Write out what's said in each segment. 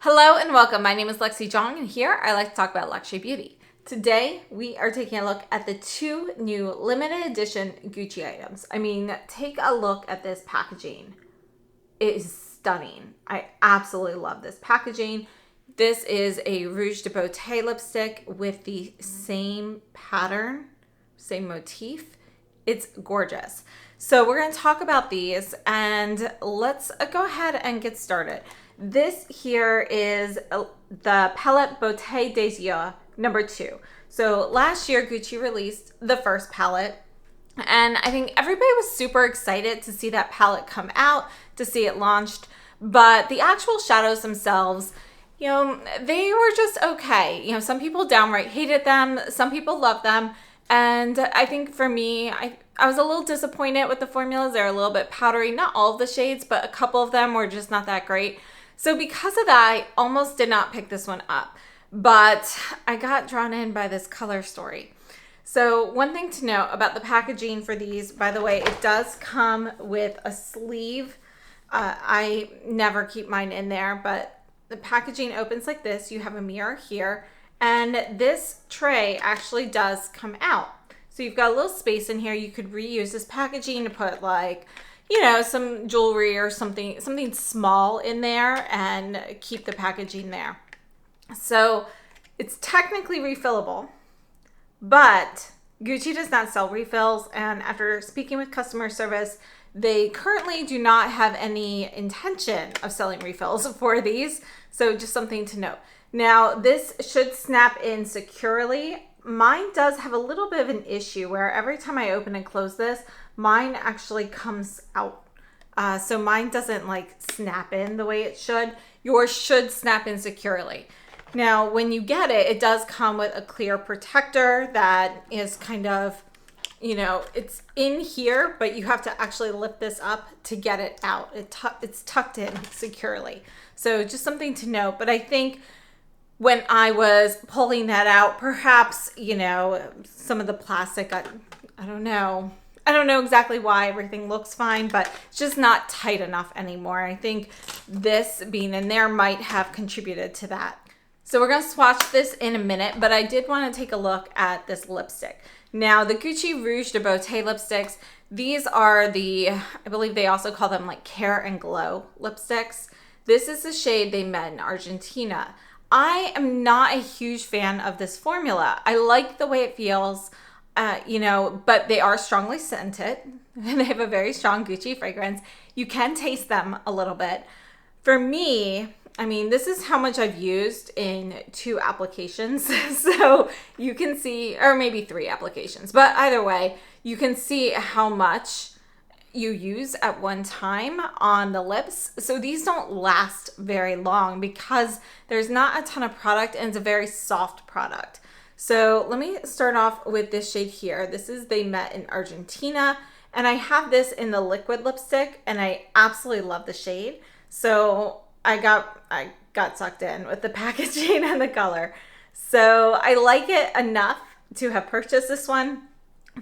Hello and welcome. My name is Lexi Jong and here I like to talk about luxury beauty. Today we are taking a look at the two new limited edition Gucci items. I mean, take a look at this packaging. It is stunning. I absolutely love this packaging. This is a Rouge de Beaute lipstick with the same pattern, same motif. It's gorgeous. So we're going to talk about these and let's go ahead and get started. This here is the palette Beaute des Yeux number 2. So last year Gucci released the first palette and I think everybody was super excited to see that palette come out, to see it launched. But the actual shadows themselves, they were just okay. Some people downright hated them. Some people loved them. And I think for me, I was a little disappointed with the formulas. They're a little bit powdery. Not all of the shades, but a couple of them were just not that great. So because of that, I almost did not pick this one up. But I got drawn in by this color story. So one thing to note about the packaging for these, by the way, it does come with a sleeve. I never keep mine in there, but the packaging opens like this. You have a mirror here. And this tray actually does come out. So you've got a little space in here. You could reuse this packaging to put some jewelry or something small in there and keep the packaging there. So it's technically refillable, but Gucci does not sell refills. And after speaking with customer service, they currently do not have any intention of selling refills for these. So just something to note. Now, this should snap in securely. Mine does have a little bit of an issue where every time I open and close this, mine actually comes out. So mine doesn't snap in the way it should. Yours should snap in securely. Now, when you get it, it does come with a clear protector that is kind of, it's in here, but you have to actually lift this up to get it out. It's tucked in securely. So just something to note. But I think when I was pulling that out, perhaps, some of the plastic, I don't know. I don't know exactly why everything looks fine, but it's just not tight enough anymore. I think this being in there might have contributed to that. So we're going to swatch this in a minute, but I did want to take a look at this lipstick. Now, the Gucci Rouge de Beaute lipsticks, these are I believe they also call them Care and Glow lipsticks. This is the shade they met in Argentina. I am not a huge fan of this formula. I like the way it feels, but they are strongly scented and they have a very strong Gucci fragrance. You can taste them a little bit. For me, this is how much I've used in 2 applications. So you can see, or maybe 3 applications, but either way, you can see how much you use at one time on the lips. So these don't last very long because there's not a ton of product and it's a very soft product. So let me start off with this shade here. This is They Met in Argentina. And I have this in the liquid lipstick and I absolutely love the shade. So I got sucked in with the packaging and the color. So I like it enough to have purchased this one,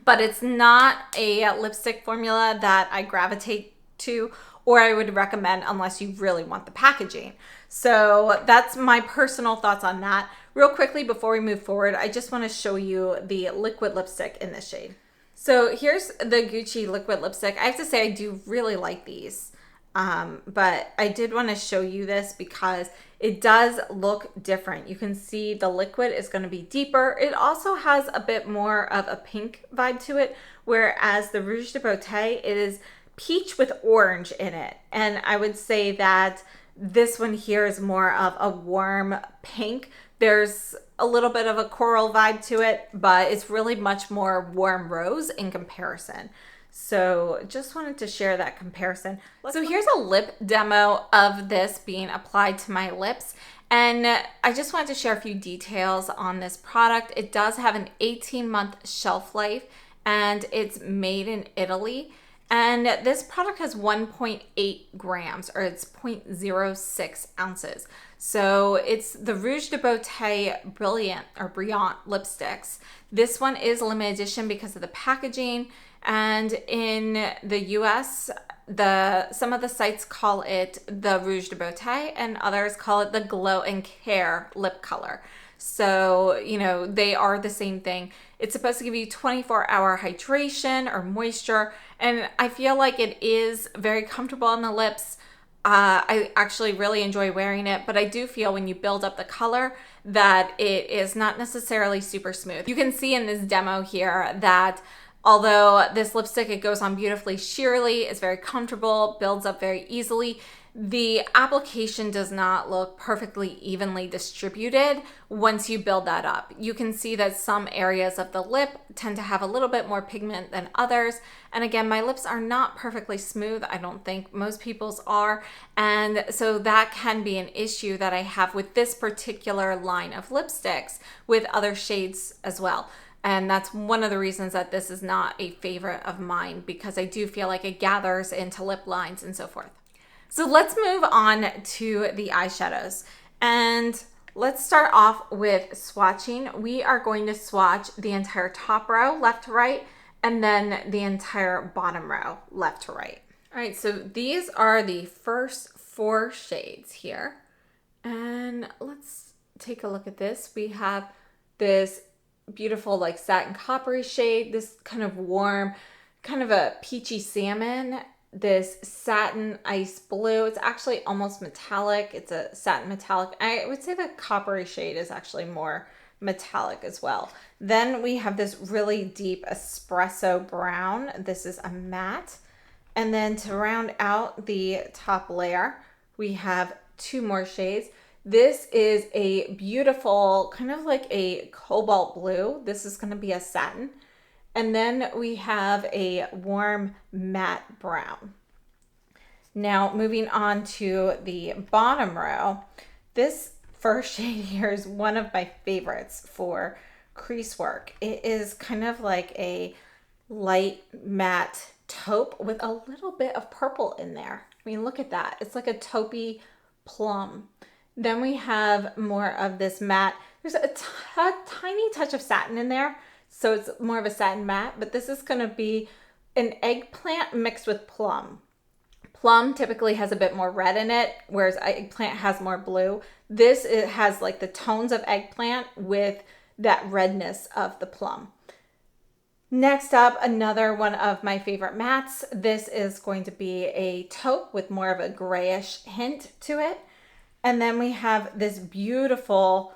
but it's not a lipstick formula that I gravitate to or I would recommend unless you really want the packaging. So that's my personal thoughts on that. Real quickly before we move forward, I just want to show you the liquid lipstick in this shade. So here's the Gucci liquid lipstick. I have to say I do really like these. But I did want to show you this because it does look different. You can see the liquid is going to be deeper. It also has a bit more of a pink vibe to it, whereas the Rouge de Beaute, it is peach with orange in it. And I would say that this one here is more of a warm pink. There's a little bit of a coral vibe to it, but it's really much more warm rose in comparison. So just wanted to share that comparison. So here's a lip demo of this being applied to my lips. And I just wanted to share a few details on this product. It does have an 18-month shelf life and it's made in Italy. And this product has 1.8 grams or it's 0.06 ounces. So it's the Rouge de Beaute Brilliant lipsticks. This one is limited edition because of the packaging. And in the US, some of the sites call it the Rouge de Beaute and others call it the Glow and Care lip color. So, you know, they are the same thing. It's supposed to give you 24-hour hydration or moisture, and I feel like it is very comfortable on the lips. I actually really enjoy wearing it, but I do feel when you build up the color that it is not necessarily super smooth. You can see in this demo here that although this lipstick, it goes on beautifully sheerly, it's very comfortable, builds up very easily, the application does not look perfectly evenly distributed once you build that up. You can see that some areas of the lip tend to have a little bit more pigment than others. And again, my lips are not perfectly smooth. I don't think most people's are. And so that can be an issue that I have with this particular line of lipsticks with other shades as well. And that's one of the reasons that this is not a favorite of mine, because I do feel like it gathers into lip lines and so forth. So let's move on to the eyeshadows. And let's start off with swatching. We are going to swatch the entire top row left to right, and then the entire bottom row left to right. All right, so these are the first 4 shades here. And let's take a look at this. We have this beautiful like satin coppery shade, this kind of warm, kind of a peachy salmon, this satin ice blue. It's actually almost metallic. It's a satin metallic. I would say the coppery shade is actually more metallic as well. Then we have this really deep espresso brown. This is a matte. And then to round out the top layer, we have 2 more shades. This is a beautiful, kind of like a cobalt blue. This is going to be a satin. And then we have a warm matte brown. Now moving on to the bottom row, this first shade here is one of my favorites for crease work. It is kind of like a light matte taupe with a little bit of purple in there. I mean, look at that. It's like a taupey plum. Then we have more of this matte. There's a tiny touch of satin in there, so it's more of a satin matte, but this is going to be an eggplant mixed with plum. Plum typically has a bit more red in it, whereas eggplant has more blue. This, it has like the tones of eggplant with that redness of the plum. Next up, another one of my favorite mattes. This is going to be a taupe with more of a grayish hint to it. And then we have this beautiful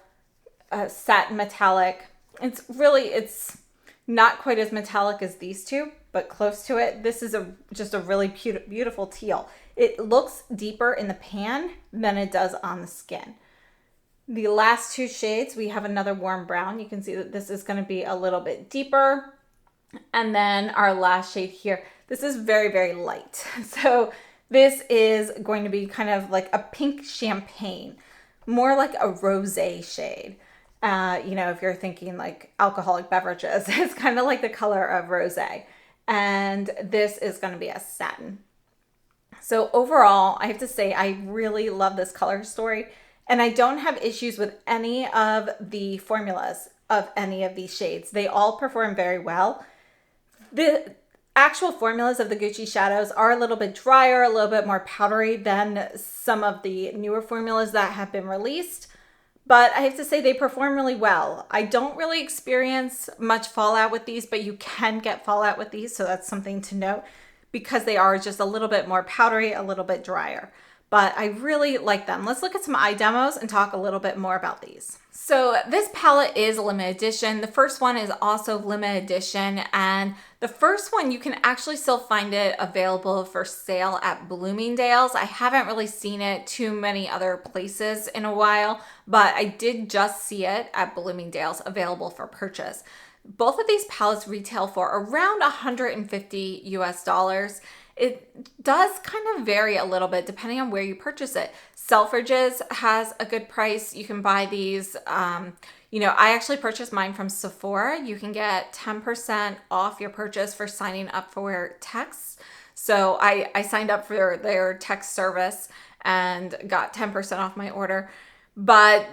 satin metallic. It's not quite as metallic as these two, but close to it. This is just a really beautiful teal. It looks deeper in the pan than it does on the skin. The last 2 shades, we have another warm brown. You can see that this is going to be a little bit deeper. And then our last shade here, this is very, very light. So this is going to be kind of like a pink champagne, more like a rosé shade. You know, if you're thinking like alcoholic beverages, it's kind of like the color of rosé. And this is going to be a satin. So overall, I have to say I really love this color story, and I don't have issues with any of the formulas of any of these shades. They all perform very well. The actual formulas of the Gucci shadows are a little bit drier, a little bit more powdery than some of the newer formulas that have been released. But I have to say they perform really well. I don't really experience much fallout with these, but you can get fallout with these. So that's something to note because they are just a little bit more powdery, a little bit drier. But I really like them. Let's look at some eye demos and talk a little bit more about these. So this palette is a limited edition. The first one is also limited edition, and the first one you can actually still find it available for sale at Bloomingdale's. I haven't really seen it too many other places in a while, but I did just see it at Bloomingdale's available for purchase. Both of these palettes retail for around $150 US. It does kind of vary a little bit depending on where you purchase it. Selfridges has a good price. You can buy these, you know, I actually purchased mine from Sephora. You can get 10% off your purchase for signing up for texts. So I signed up for their text service and got 10% off my order. But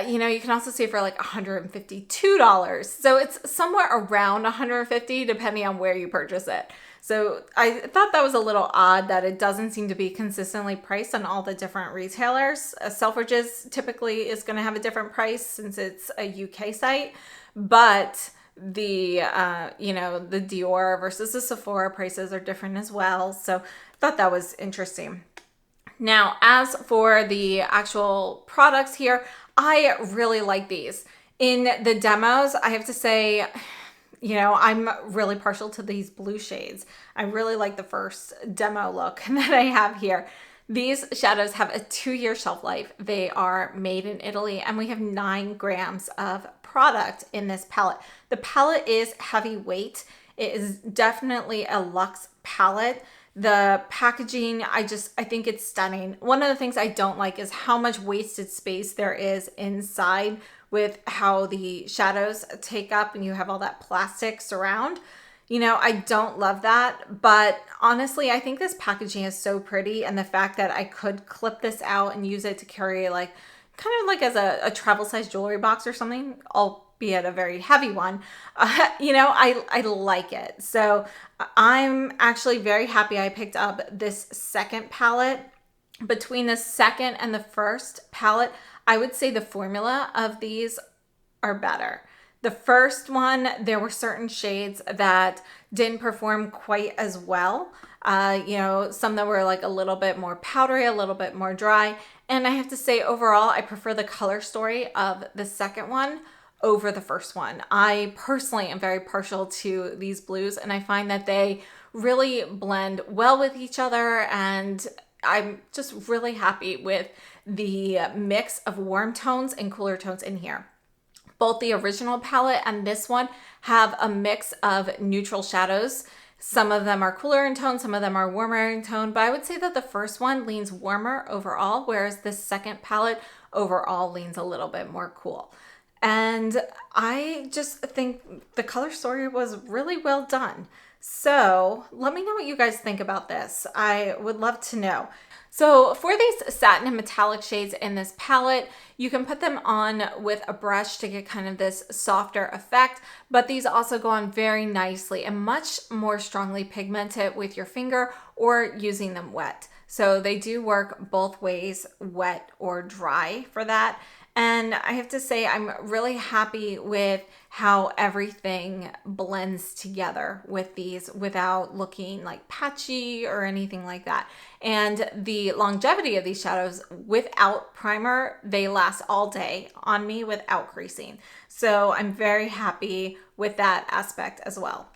you know, you can also see it for like $152. So it's somewhere around $150 depending on where you purchase it. So I thought that was a little odd that it doesn't seem to be consistently priced on all the different retailers. Selfridges typically is going to have a different price since it's a UK site, but the you know, the Dior versus the Sephora prices are different as well. So I thought that was interesting. Now, as for the actual products here, I really like these. In the demos, I have to say, you know, I'm really partial to these blue shades. I really like the first demo look that I have here. These shadows have a 2-year shelf life. They are made in Italy, and we have 9 grams of product in this palette. The palette is heavyweight. It is definitely a luxe palette. The packaging, I think it's stunning. One of the things I don't like is how much wasted space there is inside with how the shadows take up and you have all that plastic surround. You know, I don't love that, but honestly, I think this packaging is so pretty, and the fact that I could clip this out and use it to carry like kind of like as a travel size jewelry box or something, albeit a very heavy one, you know, I like it. So I'm actually very happy I picked up this second palette. Between the second and the first palette, I would say the formula of these are better. The first one, there were certain shades that didn't perform quite as well. You know, some that were like a little bit more powdery, a little bit more dry. And I have to say, overall, I prefer the color story of the second one over the first one. I personally am very partial to these blues, and I find that they really blend well with each other, and I'm just really happy with the mix of warm tones and cooler tones in here. Both the original palette and this one have a mix of neutral shadows. Some of them are cooler in tone, some of them are warmer in tone, but I would say that the first one leans warmer overall, whereas the second palette overall leans a little bit more cool. And I just think the color story was really well done. So let me know what you guys think about this. I would love to know. So for these satin and metallic shades in this palette, you can put them on with a brush to get kind of this softer effect, but these also go on very nicely and much more strongly pigmented with your finger or using them wet. So they do work both ways, wet or dry for that. And I have to say, I'm really happy with how everything blends together with these without looking like patchy or anything like that. And the longevity of these shadows without primer, they last all day on me without creasing. So I'm very happy with that aspect as well.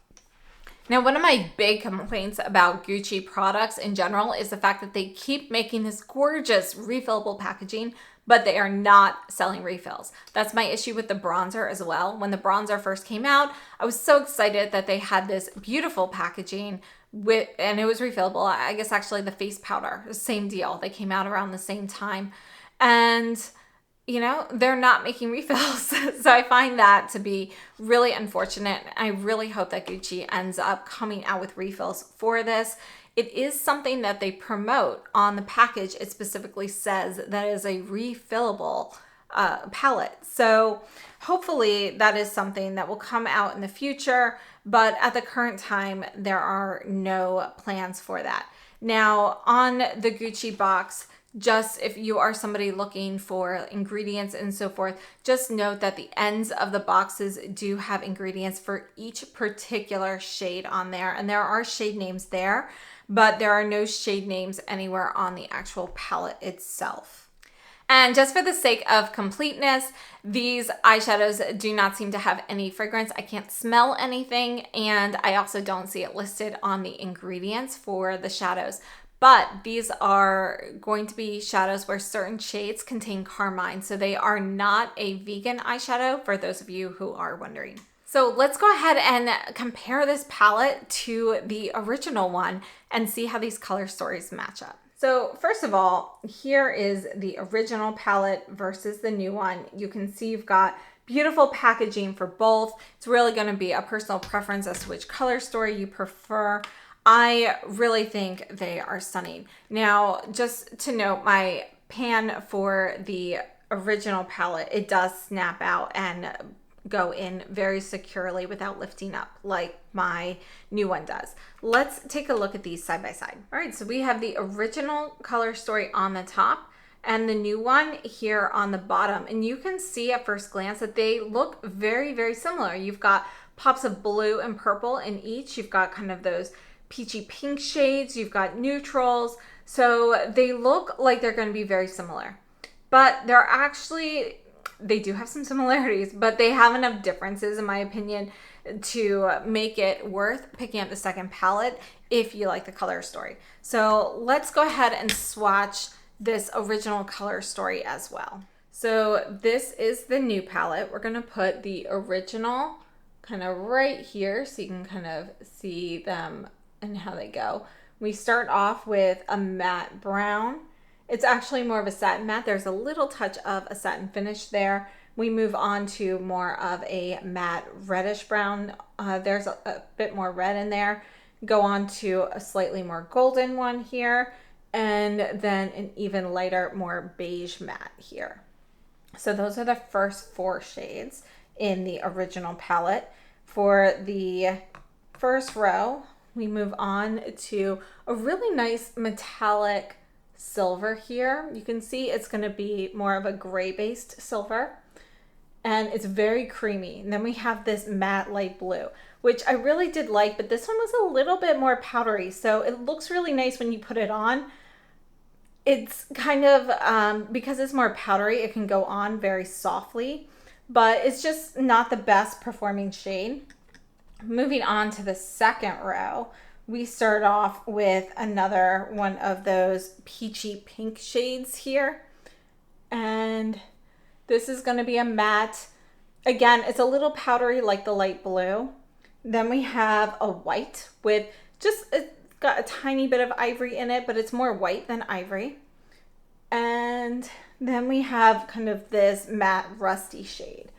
Now, one of my big complaints about Gucci products in general is the fact that they keep making this gorgeous refillable packaging, but they are not selling refills. That's my issue with the bronzer as well. When the bronzer first came out, I was so excited that they had this beautiful packaging and it was refillable. I guess actually the face powder, same deal. They came out around the same time. And you know, they're not making refills. So I find that to be really unfortunate. I really hope that Gucci ends up coming out with refills for this. It is something that they promote on the package. It specifically says that is a refillable palette. So hopefully that is something that will come out in the future. But at the current time, there are no plans for that. Now on the Gucci box, just if you are somebody looking for ingredients and so forth, just note that the ends of the boxes do have ingredients for each particular shade on there. And there are shade names there, but there are no shade names anywhere on the actual palette itself. And just for the sake of completeness, these eyeshadows do not seem to have any fragrance. I can't smell anything, and I also don't see it listed on the ingredients for the shadows. But these are going to be shadows where certain shades contain carmine, so they are not a vegan eyeshadow for those of you who are wondering. So let's go ahead and compare this palette to the original one and see how these color stories match up. So first of all, here is the original palette versus the new one. You can see you've got beautiful packaging for both. It's really going to be a personal preference as to which color story you prefer. I really think they are stunning. Now, just to note, my pan for the original palette, it does snap out and go in very securely without lifting up like my new one does. Let's take a look at these side by side. All right, so we have the original Color Story on the top and the new one here on the bottom. And you can see at first glance that they look very, very similar. You've got pops of blue and purple in each. You've got kind of those peachy pink shades. You've got neutrals. So they look like they're going to be very similar. But they're actually, they do have some similarities, but they have enough differences, in my opinion, to make it worth picking up the second palette if you like the Color Story. So let's go ahead and swatch this original Color Story as well. So this is the new palette. We're going to put the original kind of right here so you can kind of see them and how they go. We start off with a matte brown. It's actually more of a satin matte. There's a little touch of a satin finish there. We move on to more of a matte reddish brown. There's a bit more red in there. Go on to a slightly more golden one here, and then an even lighter, more beige matte here. So those are the first 4 shades in the original palette. For the first row, we move on to a really nice metallic silver here. You can see it's going to be more of a gray based silver, and it's very creamy. And then we have this matte light blue, which I really did like, but this one was a little bit more powdery, so it looks really nice when you put it on. It's kind of because it's more powdery, it can go on very softly, but it's just not the best performing shade. Moving on to the second row, we start off with another one of those peachy pink shades here. And this is going to be a matte. Again, it's a little powdery like the light blue. Then we have a white with just, it's got a tiny bit of ivory in it, but it's more white than ivory. And then we have kind of this matte rusty shade.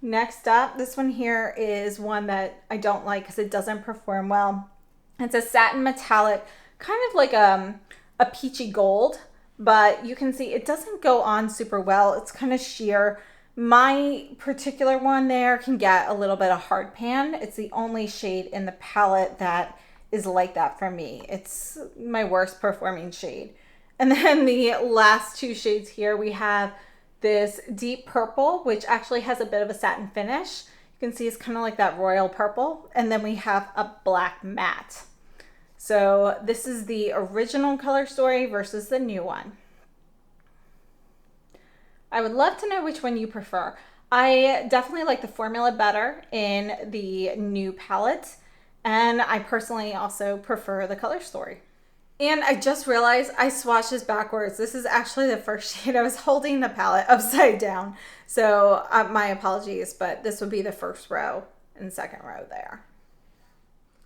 Next up, this one here is one that I don't like because it doesn't perform well. It's a satin metallic, kind of like a peachy gold, but you can see it doesn't go on super well. It's kind of sheer. My particular one there can get a little bit of hard pan. It's the only shade in the palette that is like that for me. It's my worst performing shade. And then the last 2 shades here, we have this deep purple, which actually has a bit of a satin finish. You can see it's kind of like that royal purple. And then we have a black matte. So this is the original Color Story versus the new one. I would love to know which one you prefer. I definitely like the formula better in the new palette, and I personally also prefer the Color Story. And I just realized I swatched this backwards. This is actually the first shade. I was holding the palette upside down. So my apologies, but this would be the first row and second row there.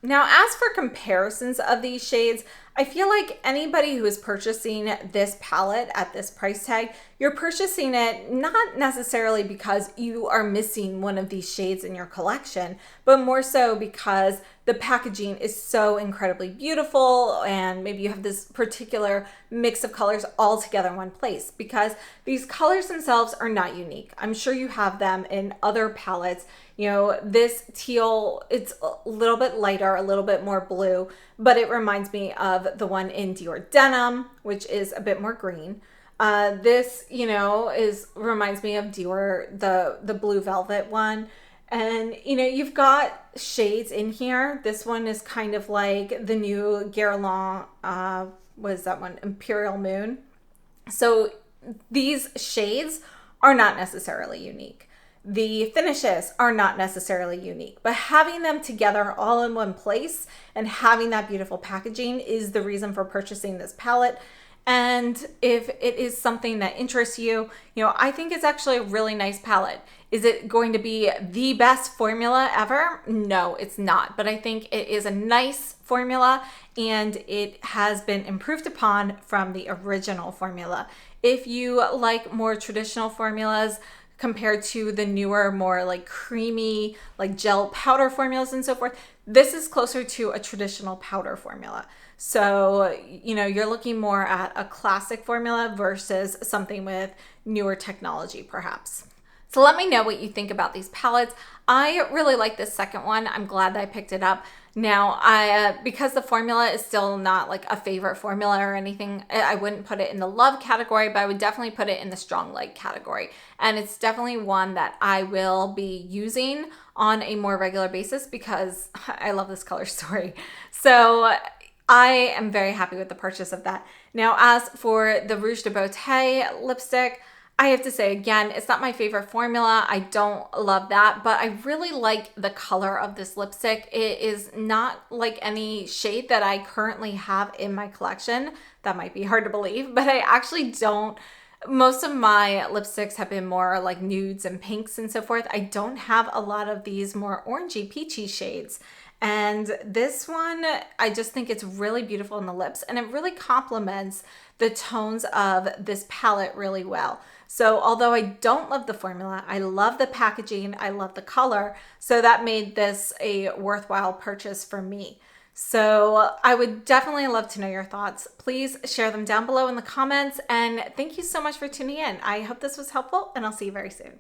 Now, as for comparisons of these shades, I feel like anybody who is purchasing this palette at this price tag, you're purchasing it not necessarily because you are missing one of these shades in your collection, but more so because the packaging is so incredibly beautiful, and maybe you have this particular mix of colors all together in one place, because these colors themselves are not unique. I'm sure you have them in other palettes. You know, this teal, it's a little bit lighter, a little bit more blue, but it reminds me of the one in Dior Denim, which is a bit more green. This, you know, reminds me of Dior, the blue velvet one. And, you know, you've got shades in here. This one is kind of like the new Guerlain, what is that one? Imperial Moon. So these shades are not necessarily unique. The finishes are not necessarily unique, but having them together all in one place and having that beautiful packaging is the reason for purchasing this palette. And if it is something that interests you, you know, I think it's actually a really nice palette. Is it going to be the best formula ever? No, it's not. But I think it is a nice formula, and it has been improved upon from the original formula. If you like more traditional formulas compared to the newer, more like creamy, like gel powder formulas and so forth, This is closer to a traditional powder formula. So, you know, you're looking more at a classic formula versus something with newer technology, perhaps. So let me know what you think about these palettes. I really like this second one. I'm glad that I picked it up. Now, because the formula is still not like a favorite formula or anything, I wouldn't put it in the love category, but I would definitely put it in the strong like category. And it's definitely one that I will be using on a more regular basis because I love this color story. So I am very happy with the purchase of that. Now, as for the Rouge de Beaute lipstick, I have to say again, it's not my favorite formula. I don't love that, but I really like the color of this lipstick. It is not like any shade that I currently have in my collection. That might be hard to believe, but I actually don't. Most of my lipsticks have been more like nudes and pinks and so forth. I don't have a lot of these more orangey, peachy shades. And this one, I just think it's really beautiful in the lips, and it really complements the tones of this palette really well. So although I don't love the formula, I love the packaging, I love the color, so that made this a worthwhile purchase for me. So I would definitely love to know your thoughts. Please share them down below in the comments, and thank you so much for tuning in. I hope this was helpful, and I'll see you very soon.